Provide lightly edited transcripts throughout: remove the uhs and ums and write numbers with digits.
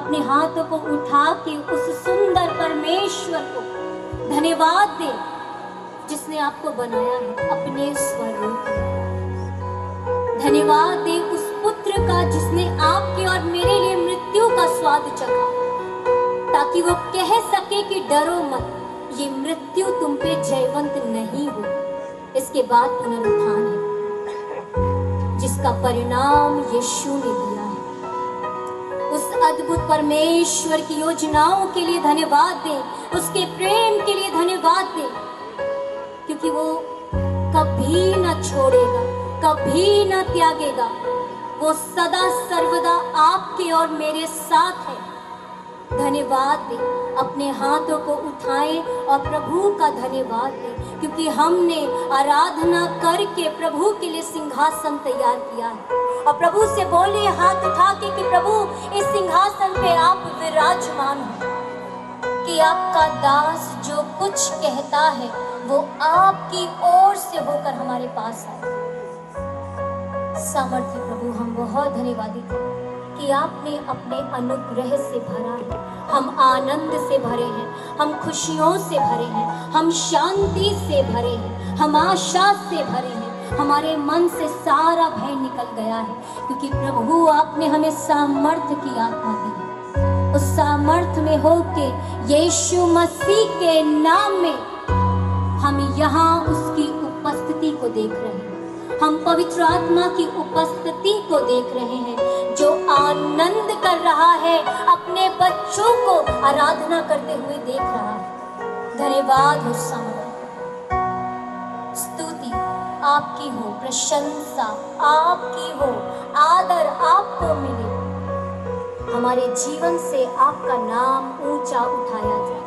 अपने हाथों को उठा के उस सुंदर परमेश्वर को धन्यवाद दे जिसने आपको बनाया है अपने स्वरूप में। धन्यवाद दे उस पुत्र का जिसने आपके और मेरे लिए मृत्यु का स्वाद चखा, ताकि वो कह सके कि डरो मत, ये मृत्यु तुम पे जयवंत नहीं हो, इसके बाद पुनरुत्थान है जिसका परिणाम यीशु ने दिया है। उस अद्भुत परमेश्वर की योजनाओं के लिए धन्यवाद दें, उसके प्रेम के लिए धन्यवाद दें, क्योंकि वो कभी न छोड़ेगा, कभी न त्यागेगा। वो सदा सर्वदा आपके और मेरे साथ है। धन्यवाद दें, अपने हाथों को उठाएं और प्रभु का धन्यवाद दें, क्योंकि हमने आराधना करके प्रभु के लिए सिंहासन तैयार किया है। और प्रभु से बोले हाथ उठा के कि प्रभु इस सिंहासन पे आप विराजमान हो, कि आपका दास जो कुछ कहता है वो आपकी ओर से होकर हमारे पास आए। सामर्थ्य प्रभु, हम बहुत धन्यवादित हैं कि आपने अपने अनुग्रह से भरा है। हम आनंद से भरे हैं, हम खुशियों से भरे हैं, हम शांति से भरे हैं, हम आशा से भरे हैं। हमारे मन से सारा भय निकल गया है, क्योंकि प्रभु आपने हमें सामर्थ्य की आत्मा दी। उस सामर्थ्य में होके यीशु मसीह के नाम में हम यहाँ उसकी उपस्थिति को देख रहे हैं। हम पवित्र आत्मा की उपस्थिति को देख रहे हैं, जो आनंद कर रहा है, अपने बच्चों को आराधना करते हुए देख रहा है। धन्यवाद हो सामर्थ्य, स्तुति आपकी हो, प्रशंसा आपकी हो, आदर आपको मिले। हमारे जीवन से आपका नाम ऊंचा उठाया जाए।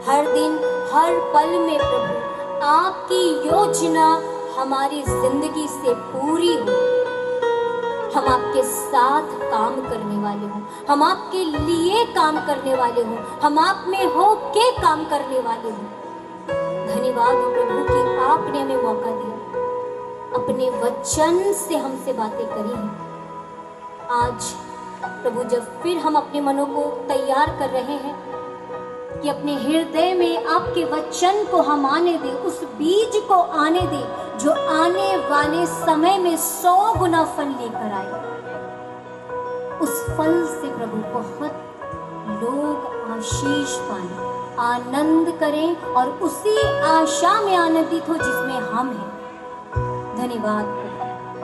हर दिन हर पल में प्रभु आपकी योजना हमारी जिंदगी से पूरी हो। हम आपके साथ काम करने वाले हों, हम आपके लिए काम करने वाले हों, हम आप में हो के काम करने वाले हों। धन्यवाद हो प्रभु कि आपने हमें मौका दिया, अपने वचन से हमसे बातें करी हैं। आज प्रभु जब फिर हम अपने मनों को तैयार कर रहे हैं कि अपने हृदय में आपके वचन को हम आने दें, उस बीज को आने दें जो आने वाले समय में 100 गुना फल लेकर आए। उस फल से प्रभु बहुत लोग आशीष पाएं, आनंद करें और उसी आशा में आनंदित हो जिसमें हम हैं। धन्यवाद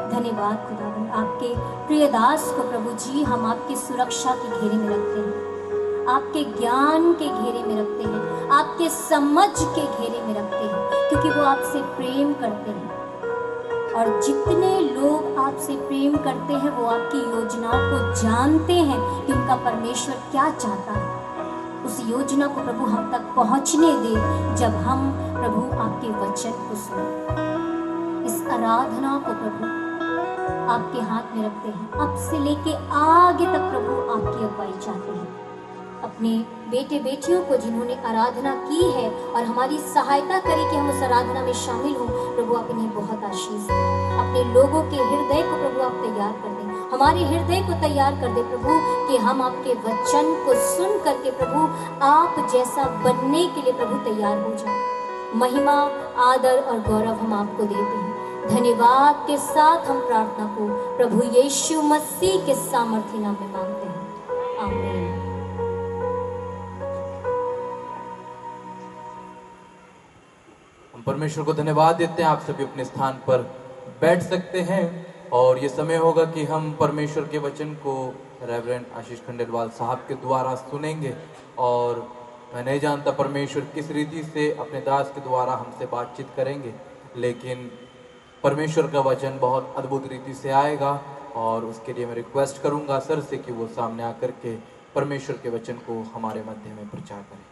धन्यवाद खुदावंद, आपके प्रिय दास को प्रभु जी हम आपकी सुरक्षा के घेरे में रखते हैं, आपके ज्ञान के घेरे में रखते हैं, आपके समझ के घेरे में रखते हैं, क्योंकि वो आपसे प्रेम करते हैं। और जितने लोग आपसे प्रेम करते हैं वो आपकी योजनाओं को जानते हैं कि उनका परमेश्वर क्या चाहता है। उस योजना को प्रभु हम तक पहुंचने दे जब हम प्रभु आपके वचन को सुने। इस आराधना को प्रभु आपके हाथ में रखते हैं, अब से लेके आगे तक प्रभु आपकी अगुवाई चाहते हैं। अपने बेटे बेटियों को जिन्होंने आराधना की है और हमारी सहायता करें कि हम उस आराधना में शामिल हों, प्रभु आप इन्हें बहुत आशीष दें। अपने लोगों के हृदय को प्रभु आप तैयार कर दें, हमारे हृदय को तैयार कर दे प्रभु, कि हम आपके वचन को सुन करके प्रभु आप जैसा बनने के लिए प्रभु तैयार हो जाए। महिमा आदर और गौरव हम आपको देते हैं। धन्यवाद के साथ हम प्रार्थना को प्रभु यीशु मसीह के सामर्थ्य नाम में मांगते हैं, आमीन। हम परमेश्वर को धन्यवाद देते हैं। आप सभी अपने स्थान पर बैठ सकते हैं और ये समय होगा कि हम परमेश्वर के वचन को रेवरेंड आशीष खंडेलवाल साहब के द्वारा सुनेंगे। और मैं नहीं जानता परमेश्वर किस रीति से अपने दास के द्वारा हमसे बातचीत करेंगे, लेकिन परमेश्वर का वचन बहुत अद्भुत रीति से आएगा और उसके लिए मैं रिक्वेस्ट करूंगा सर से कि वो सामने आकर के परमेश्वर के वचन को हमारे मध्य में प्रचार करें।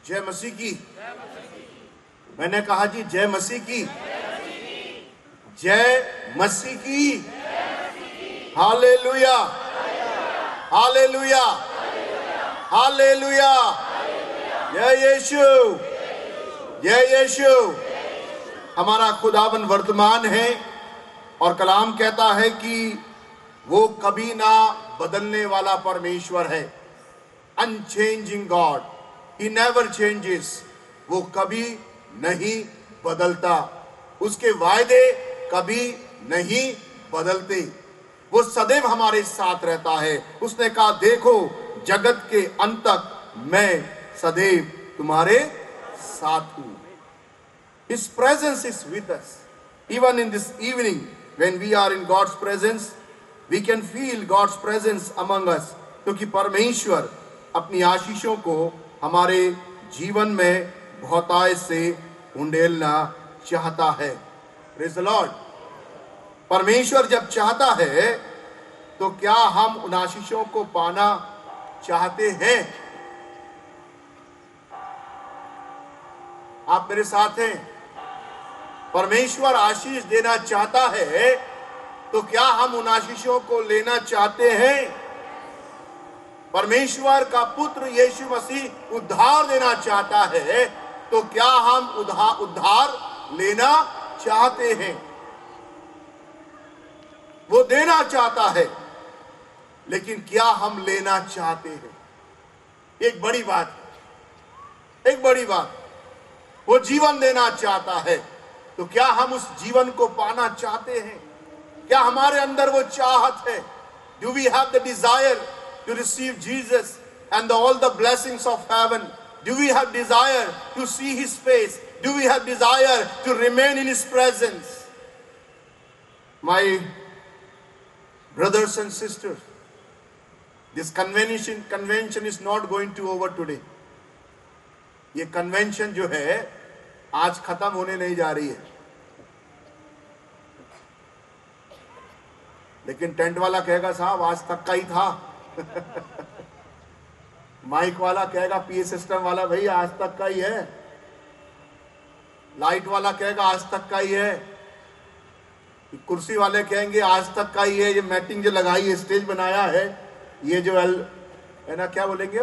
जय मसीह की। मैंने कहा जी जय मसीह की, जय मसीह की। Hallelujah, hallelujah, hallelujah. जय यीशु, जय यीशु। हमारा खुदावन वर्तमान है और कलाम कहता है कि वो कभी ना बदलने वाला परमेश्वर है। Unchanging God, he never changes. वो कभी नहीं बदलता, उसके वायदे कभी नहीं बदलते, वो सदैव हमारे साथ रहता है। उसने कहा देखो जगत के अंत तक मैं सदैव तुम्हारे साथ हूं। His presence is with us. Even in this evening, when we are in God's presence, we can feel God's presence among us. क्योंकि परमेश्वर अपनी आशीषों को हमारे जीवन में बहुतायत से उंडेलना चाहता है। Praise the Lord. परमेश्वर जब चाहता है तो क्या हम उन आशीषों को पाना चाहते हैं? आप मेरे साथ हैं? परमेश्वर आशीष देना चाहता है तो क्या हम उन आशीषों को लेना चाहते हैं? परमेश्वर का पुत्र यीशु मसीह उद्धार देना चाहता है तो क्या हम उद्धार लेना चाहते हैं? वो देना चाहता है, लेकिन क्या हम लेना चाहते हैं? एक बड़ी बात, एक बड़ी बात। वो जीवन देना चाहता है तो क्या हम उस जीवन को पाना चाहते हैं? क्या हमारे अंदर वो चाहत है? Do we have the desire to receive Jesus and all the blessings of heaven? Do we have desire to see his face? Do we have desire to remain in his presence? My brothers and sisters, this convention is not going to over today. ये convention जो है आज खत्म होने नहीं जा रही है, लेकिन टेंट वाला कहेगा साहब आज तक का ही था। माइक वाला कहेगा, पीए सिस्टम वाला भाई आज तक का ही है। लाइट वाला कहेगा आज तक का ही है। कुर्सी वाले कहेंगे आज तक का ही है। ये मैटिंग जो लगाई है, स्टेज बनाया है, ये जो है ना, क्या बोलेंगे,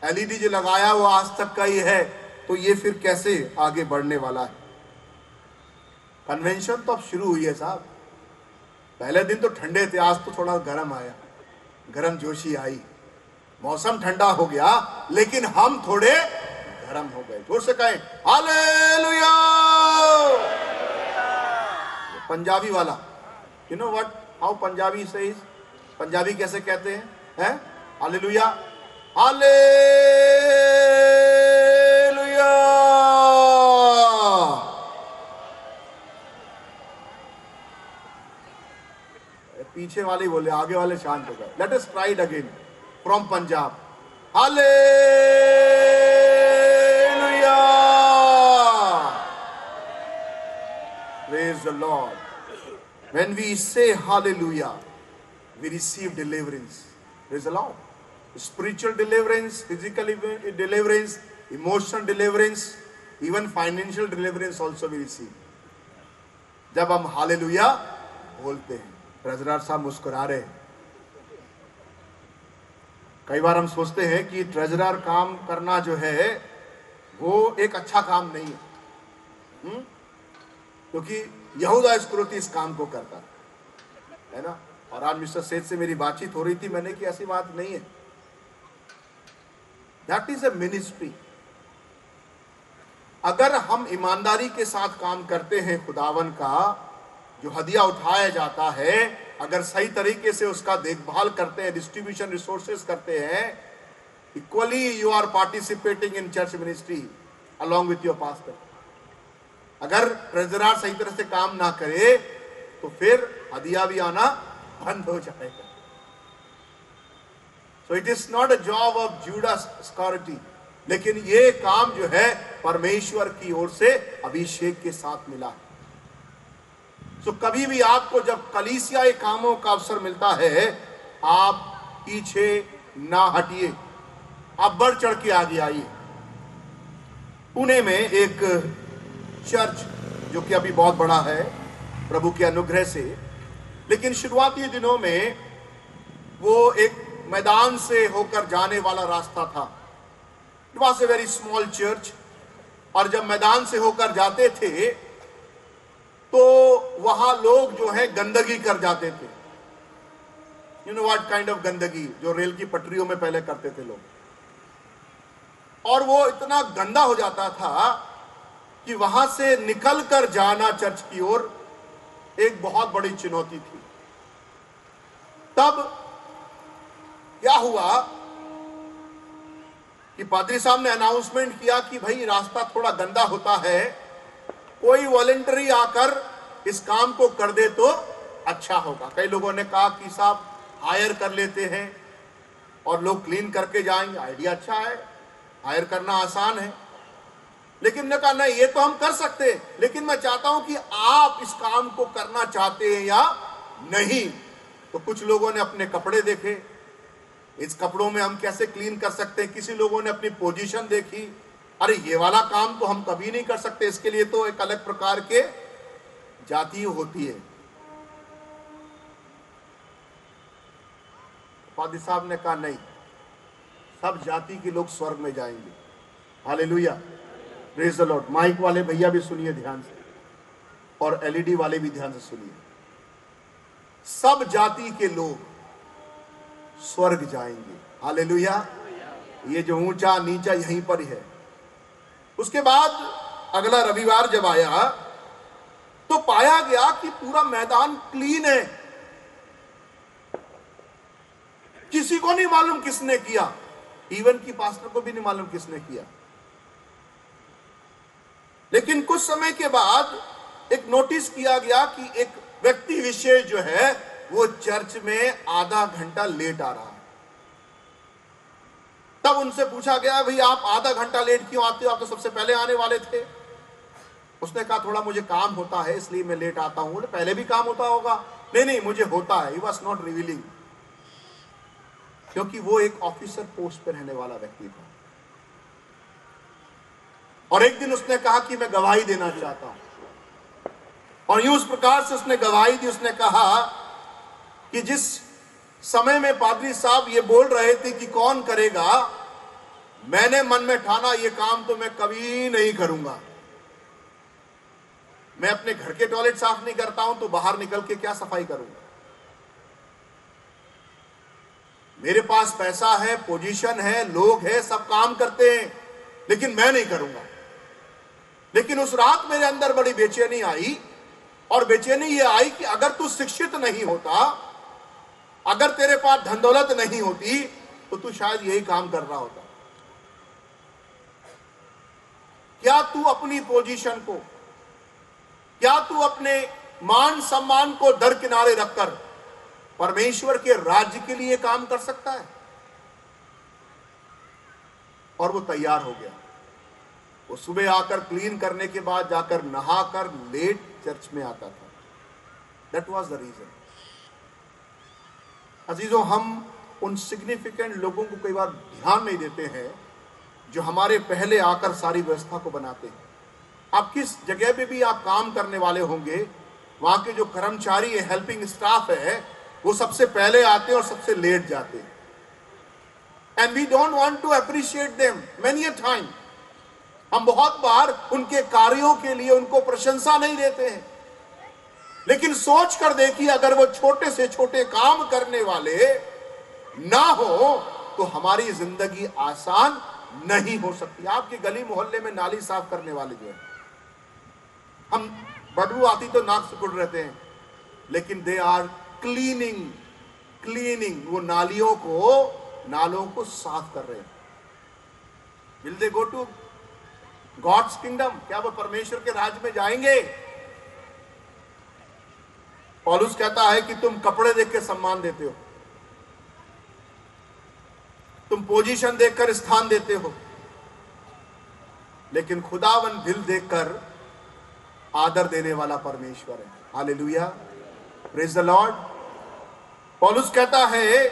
एलईडी जो लगाया वो आज तक का ही है। तो ये फिर कैसे आगे बढ़ने वाला है? कन्वेंशन तो अब शुरू हुई है साहब। पहले दिन तो ठंडे थे, आज तो थोड़ा गर्म आया, गर्म जोशी आई, मौसम ठंडा हो गया, लेकिन हम थोड़े गर्म हो गए। जोर से कहें हालेलुया। पंजाबी वाला, you know what, how Punjabi says, Punjabi कैसे कहते हैं? Hallelujah, hallelujah. पीछे वाले ही बोले, आगे वाले शांत हो गए। Let us try it again from Punjab. Hallelujah, praise the Lord. When we say hallelujah, we receive deliverance. Praise the Lord. Spiritual deliverance, physical deliverance, emotional deliverance, even financial deliverance also we receive. जब हम hallelujah बोलते हैं। Treasurer साहब मुस्कुरा रहे हैं। कई बार हम सोचते हैं कि ट्रेजरर काम करना जो है वो एक अच्छा काम नहीं है, क्योंकि यहूदा इस्करियोती इस काम को करता है ना। और आज मिस्टर सेठ से मेरी बातचीत हो रही थी, मैंने कि ऐसी बात नहीं है। That is a ministry. अगर हम ईमानदारी के साथ काम करते हैं, खुदावन का जो हदिया उठाया जाता है, अगर सही तरीके से उसका देखभाल करते हैं, डिस्ट्रीब्यूशन रिसोर्सेस करते हैं, equally you are participating in church ministry along with your pastor. अगर ट्रेजरर सही तरह से काम ना करे तो फिर हदिया भी आना बंद हो जाएगा। So it is not a job of Judas इस्करियोती, लेकिन ये काम जो है परमेश्वर की ओर से अभिषेक के साथ मिला है। तो कभी भी आपको जब कलीसियाई कामों का अवसर मिलता है, आप पीछे ना हटिए, आप बढ़ चढ़ के आगे आइए। पुणे में एक चर्च जो कि अभी बहुत बड़ा है प्रभु के अनुग्रह से, लेकिन शुरुआती दिनों में वो एक मैदान से होकर जाने वाला रास्ता था। It was a very small church. और जब मैदान से होकर जाते थे तो वहां लोग जो है गंदगी कर जाते थे। You know what kind of गंदगी, जो रेल की पटरियों में पहले करते थे लोग। और वो इतना गंदा हो जाता था कि वहां से निकल कर जाना चर्च की ओर एक बहुत बड़ी चुनौती थी। तब क्या हुआ कि पादरी साहब ने अनाउंसमेंट किया कि भाई रास्ता थोड़ा गंदा होता है, कोई वॉलंटरी आकर इस काम को कर दे तो अच्छा होगा। कई लोगों ने कहा कि साहब हायर कर लेते हैं और लोग क्लीन करके जाएंगे। आइडिया अच्छा है, हायर करना आसान है। लेकिन ने कहा नहीं, ये तो हम कर सकते हैं, लेकिन मैं चाहता हूं कि आप इस काम को करना चाहते हैं या नहीं। तो कुछ लोगों ने अपने कपड़े देखे, इस कपड़ों में हम कैसे क्लीन कर सकते हैं। किसी लोगों ने अपनी पोजीशन देखी, अरे ये वाला काम तो हम कभी नहीं कर सकते, इसके लिए तो एक अलग प्रकार के जाति होती है। पादी साहब ने कहा नहीं, सब जाति के लोग स्वर्ग में जाएंगे। Hallelujah, praise the Lord. Mike वाले भैया भी सुनिए ध्यान से, और एलईडी वाले भी ध्यान से सुनिए। सब जाति के लोग स्वर्ग जाएंगे। हालेलुया। ये जो ऊंचा नीचा यहीं पर ही है। उसके बाद अगला रविवार जब आया तो पाया गया कि पूरा मैदान क्लीन है। किसी को नहीं मालूम किसने किया, इवन की पास्टर को भी नहीं मालूम किसने किया। लेकिन कुछ समय के बाद एक नोटिस किया गया कि एक व्यक्ति विशेष जो है वो चर्च में आधा घंटा लेट आ रहा है। तब उनसे पूछा गया, भाई आप आधा घंटा लेट क्यों आते हो, आप तो सबसे पहले आने वाले थे। उसने कहा थोड़ा मुझे काम होता है इसलिए मैं लेट आता हूं। पहले भी काम होता होगा। नहीं मुझे होता है। ही वॉज नॉट रिवीलिंग, क्योंकि वो एक ऑफिसर पोस्ट पर रहने वाला व्यक्ति था। और एक दिन उसने कहा कि मैं गवाही देना चाहता हूं, और यूं उस प्रकार से उसने गवाही दी। उसने कहा कि जिस समय में पादरी साहब ये बोल रहे थे कि कौन करेगा, मैंने मन में ठाना ये काम तो मैं कभी नहीं करूंगा। मैं अपने घर के टॉयलेट साफ नहीं करता हूं तो बाहर निकल के क्या सफाई करूंगा। मेरे पास पैसा है, पोजीशन है, लोग हैं, सब काम करते हैं, लेकिन मैं नहीं करूंगा। लेकिन उस रात मेरे अंदर बड़ी बेचैनी आई, और बेचैनी ये आई कि अगर तू शिक्षित नहीं होता, अगर तेरे पास धन दौलत नहीं होती, तो तू शायद यही काम कर रहा होता। क्या तू अपनी पोजीशन को, क्या तू अपने मान सम्मान को दरकिनारे रखकर परमेश्वर के राज्य के लिए काम कर सकता है? और वो तैयार हो गया। वो सुबह आकर क्लीन करने के बाद जाकर नहाकर लेट चर्च में आता था। That was the reason. अजीजों, हम उन सिग्निफिकेंट लोगों को कई बार ध्यान नहीं देते हैं जो हमारे पहले आकर सारी व्यवस्था को बनाते हैं। आप किस जगह पे भी आप काम करने वाले होंगे, वहां के जो कर्मचारी है, हेल्पिंग स्टाफ है, वो सबसे पहले आते हैं और सबसे लेट जाते हैं। And we don't want to appreciate them many a time. हम बहुत बार उनके कार्यों के लिए उनको प्रशंसा नहीं देते हैं। लेकिन सोच कर देखिए, अगर वो छोटे से छोटे काम करने वाले ना हो तो हमारी जिंदगी आसान नहीं हो सकती। आपके गली मोहल्ले में नाली साफ करने वाले जो है, हम बदबू आती तो नाक सिकुड़ रहते हैं, लेकिन दे आर क्लीनिंग वो नालों को साफ कर रहे हैं। Will they go to God's kingdom? क्या वो परमेश्वर के राज्य में जाएंगे? पौलुस कहता है कि तुम कपड़े देख के सम्मान देते हो, तुम पोजीशन देखकर स्थान देते हो, लेकिन खुदावन दिल देखकर आदर देने वाला परमेश्वर है। Hallelujah, praise the Lord. पौलुस कहता है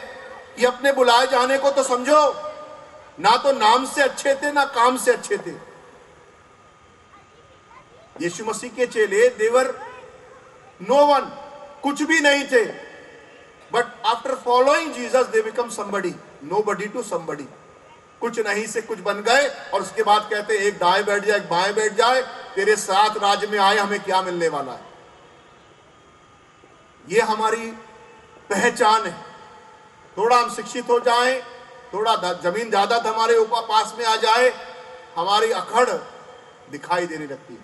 कि अपने बुलाए जाने को तो समझो, ना तो नाम से अच्छे थे ना काम से अच्छे थे। यीशु मसीह के चेले देवर नो वन, कुछ भी नहीं थे, but after following Jesus they become somebody, nobody to somebody. कुछ नहीं से कुछ बन गए और उसके बाद कहते एक दाएं बैठ जाए एक बाएं बैठ जाए, तेरे साथ राज्य में आए, हमें क्या मिलने वाला है। ये हमारी पहचान है। थोड़ा हम शिक्षित हो जाएं, थोड़ा जमीन जायदाद हमारे ऊपर पास में आ जाए, हमारी अखड़ दिखाई देने लगती है।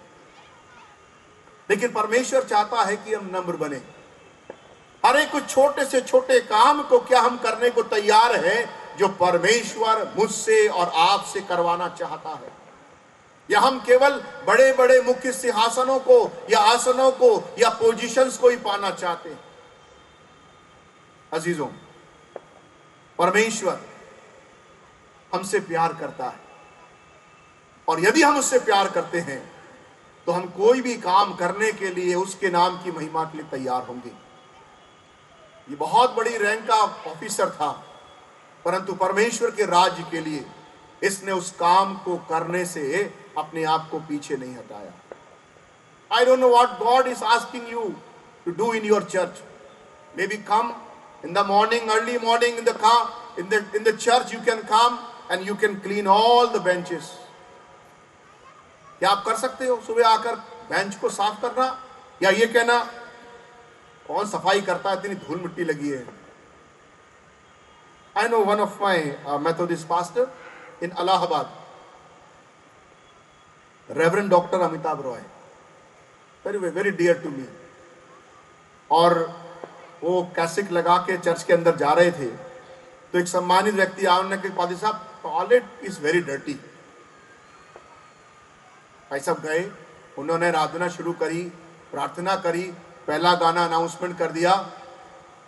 लेकिन परमेश्वर चाहता है कि हम नम्र बने। हर एक कुछ छोटे से छोटे काम को क्या हम करने को तैयार हैं जो परमेश्वर मुझसे और आपसे करवाना चाहता है। या हम केवल बड़े बड़े मुख्य सिंहासनों को या आसनों को या पोजीशंस को ही पाना चाहते हैं। अजीजों, परमेश्वर हमसे प्यार करता है और यदि हम उससे प्यार करते हैं तो हम कोई भी काम करने के लिए उसके नाम की महिमा के लिए तैयार होंगे। ये बहुत बड़ी रैंक का ऑफिसर था, परंतु परमेश्वर के राज्य के लिए इसने उस काम को करने से अपने आप को पीछे नहीं हटाया। I don't know what God is asking you to do in your church. Maybe come in the morning, early morning in the church you can come and you can clean all the benches. क्या आप कर सकते हो सुबह आकर bench को साफ करना, या ये कहना कौन सफाई करता है, इतनी धूल मिट्टी लगी है। I know one of my Methodist pastor in Allahabad, Reverend Dr. Amitabh Roy, very dear to me. और वो कैसेट लगा के चर्च के अंदर जा रहे थे तो एक सम्मानित व्यक्ति आया, उन्होंने कहा पादी साहब टॉयलेट इज वेरी डर्टी। भाई साहब गए, उन्होंने आराधना शुरू करी, प्रार्थना करी, पहला गाना अनाउंसमेंट कर दिया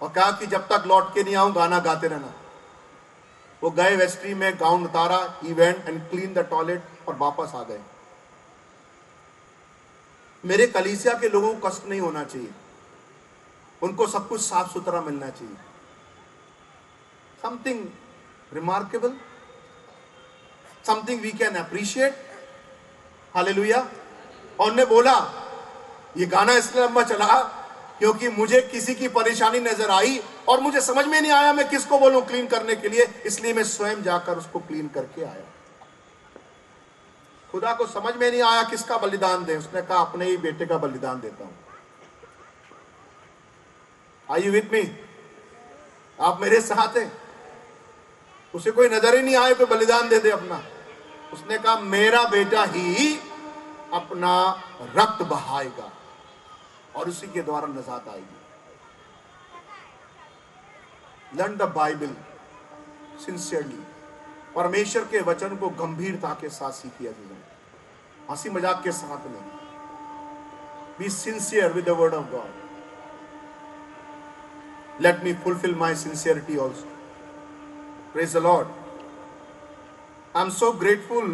और कहा कि जब तक लौट के नहीं आऊं गाना गाते रहना। वो गए वेस्ट्री में, गाउन उतारा, he went and clean the toilet और वापस आ गए। मेरे कलीसिया के लोगों को कष्ट नहीं होना चाहिए, उनको सब कुछ साफ सुथरा मिलना चाहिए। Something remarkable, something we can appreciate. Hallelujah. और उन्होंने बोला ये गाना इसलिए लंबा चला क्योंकि मुझे किसी की परेशानी नजर आई और मुझे समझ में नहीं आया मैं किसको बोलूं क्लीन करने के लिए, इसलिए मैं स्वयं जाकर उसको क्लीन करके आया। खुदा को समझ में नहीं आया किसका बलिदान दे, उसने कहा अपने ही बेटे का बलिदान देता हूं। Are you with me? आप मेरे साथ हैं। उसे कोई नजर ही नहीं आए कोई बलिदान दे दे अपना। उसने कहा मेरा बेटा ही अपना रक्त बहाएगा और उसी के द्वारा निजात आएगी। Learn the Bible sincerely. परमेश्वर के वचन को गंभीरता के साथ सीखिए, हंसी मजाक के साथ नहीं। Be sincere with the word of God. Let me fulfill my sincerity also. Praise the Lord. I'm so grateful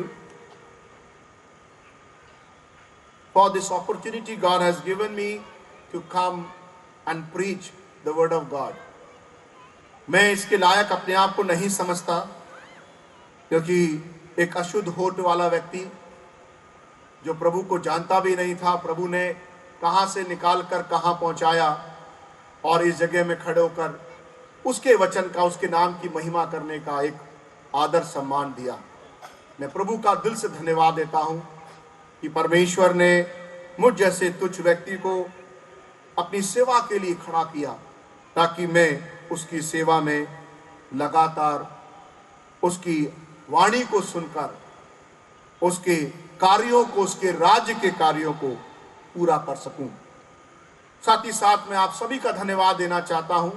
for this opportunity God has given me to come and preach the word of God. मैं इसके लायक अपने आप को नहीं समझता क्योंकि एक अशुद्ध होठ वाला व्यक्ति जो प्रभु को जानता भी नहीं था, प्रभु ने कहां से निकाल कर कहां पहुंचाया और इस जगह में खड़े होकर उसके वचन का, उसके नाम की महिमा करने का एक आदर सम्मान दिया। मैं प्रभु का दिल से धन्यवाद देता हूं कि परमेश्वर ने मुझ जैसे तुच्छ व्यक्ति को अपनी सेवा के लिए खड़ा किया ताकि मैं उसकी सेवा में लगातार उसकी वाणी को सुनकर उसके कार्यों को, उसके राज्य के कार्यों को पूरा कर सकूं। साथ ही साथ मैं आप सभी का धन्यवाद देना चाहता हूं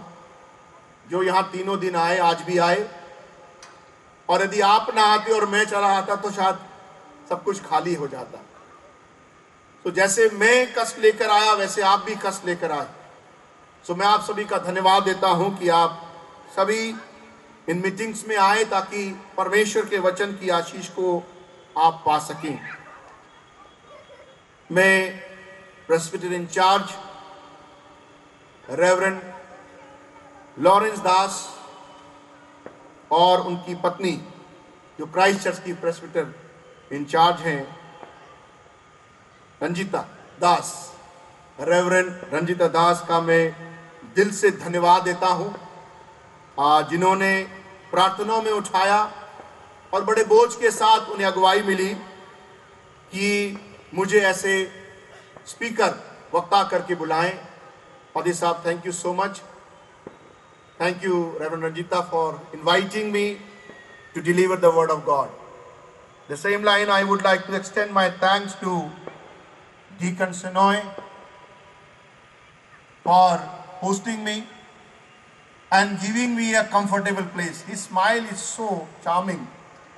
जो यहां तीनों दिन आए, आज भी आए। और यदि आप ना आते और मैं चला आता तो शायद सब कुछ खाली हो जाता। तो जैसे मैं कष्ट लेकर आया वैसे आप भी कष्ट लेकर आए। सो मैं आप सभी का धन्यवाद देता हूं कि आप सभी इन मीटिंग्स में आए ताकि परमेश्वर के वचन की आशीष को आप पा सकें। मैं प्रेस्बिटर इंचार्ज रेवरेंड लॉरेंस दास और उनकी पत्नी जो क्राइस्ट चर्च की प्रेस्बिटर इंचार्ज हैं, रंजीता दास, रेवरेंड रंजीता दास का मैं दिल से धन्यवाद देता हूँ, जिन्होंने प्रार्थनाओं में उठाया और बड़े बोझ के साथ उन्हें अगुवाई मिली कि मुझे ऐसे स्पीकर वक्ता करके बुलाएं। पादी साहब, thank you so much. Thank you, Reverend Ranjita, for inviting me to deliver the word of God. The same line, I would like to extend my thanks to Deacon Senoy for hosting me and giving me a comfortable place. His smile is so charming.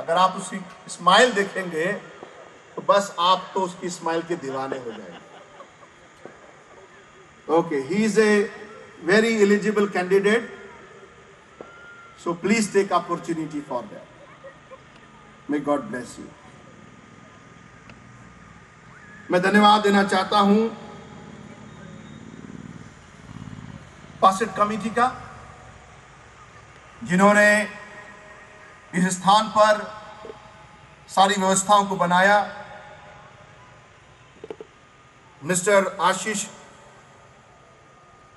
अगर आप उसकी smile देखेंगे तो बस आप तो उसकी smile के दीवाने हो जाएंगे। Okay, he is a very eligible candidate. So please take opportunity for that. May God bless you. मैं धन्यवाद देना चाहता हूं पास्टेट कमेटी का, जिन्होंने इस स्थान पर सारी व्यवस्थाओं को बनाया। मिस्टर आशीष,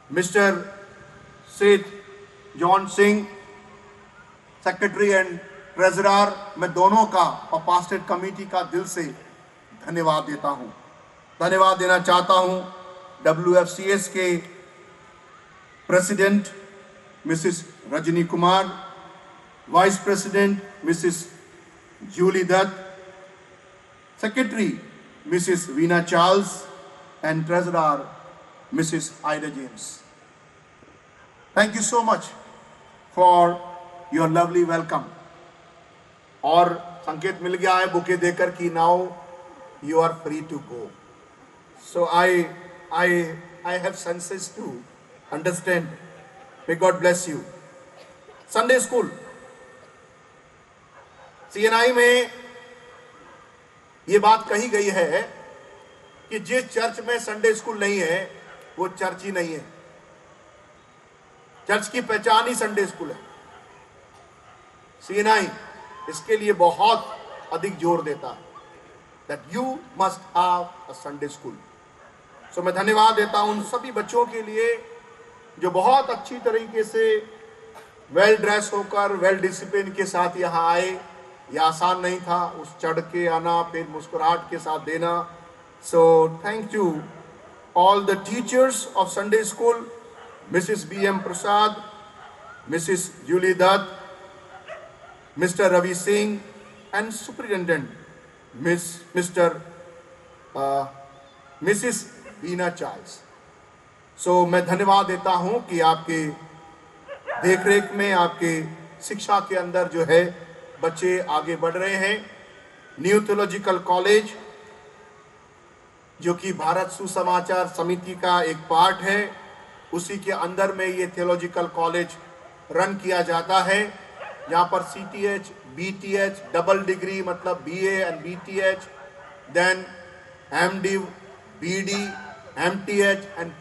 मिस्टर सेठ John Singh, secretary and treasurer, मैं दोनों का और पास्टेट कमेटी का दिल से धन्यवाद देता हूं। धन्यवाद देना चाहता हूं WFCS के president Mrs Rajni Kumar, vice president Mrs Julie Dutt, secretary Mrs Veena Charles and treasurer Mrs Ida James. Thank you so much for your lovely welcome. और संकेत मिल गया है बुके देकर कि now you are free to go. So I have senses to understand. May God bless you. Sunday school. CNI में ये बात कही गई है कि जिस चर्च में संडे स्कूल नहीं है वो चर्च ही नहीं है। चर्च की पहचान ही संडे स्कूल है। CNI इसके लिए बहुत अधिक जोर देता है that you must have a Sunday school. So मैं धन्यवाद देता हूं उन सभी बच्चों के लिए जो बहुत अच्छी तरीके से वेल ड्रेस होकर वेल डिसिप्लिन के साथ यहाँ आए। यह आसान नहीं था, उस चढ़ के आना फिर मुस्कुराहट के साथ देना। So thank you all the teachers of Sunday school, Mrs. B.M. Prasad, Mrs. Julie Dutt, Mr. Ravi Singh, and Superintendent, Mrs. Veena Charles. So मैं धन्यवाद देता हूं कि आपके देखरेख में, आपके शिक्षा के अंदर जो है बच्चे आगे बढ़ रहे हैं। न्यू थियोलॉजिकल कॉलेज जो कि भारत सुसमाचार समिति का एक पार्ट है, उसी के अंदर में ये थियोलॉजिकल कॉलेज रन किया जाता है, जहाँ पर CTH, BTH, डबल डिग्री मतलब BA and BTH, then MDiv, BD, MTH and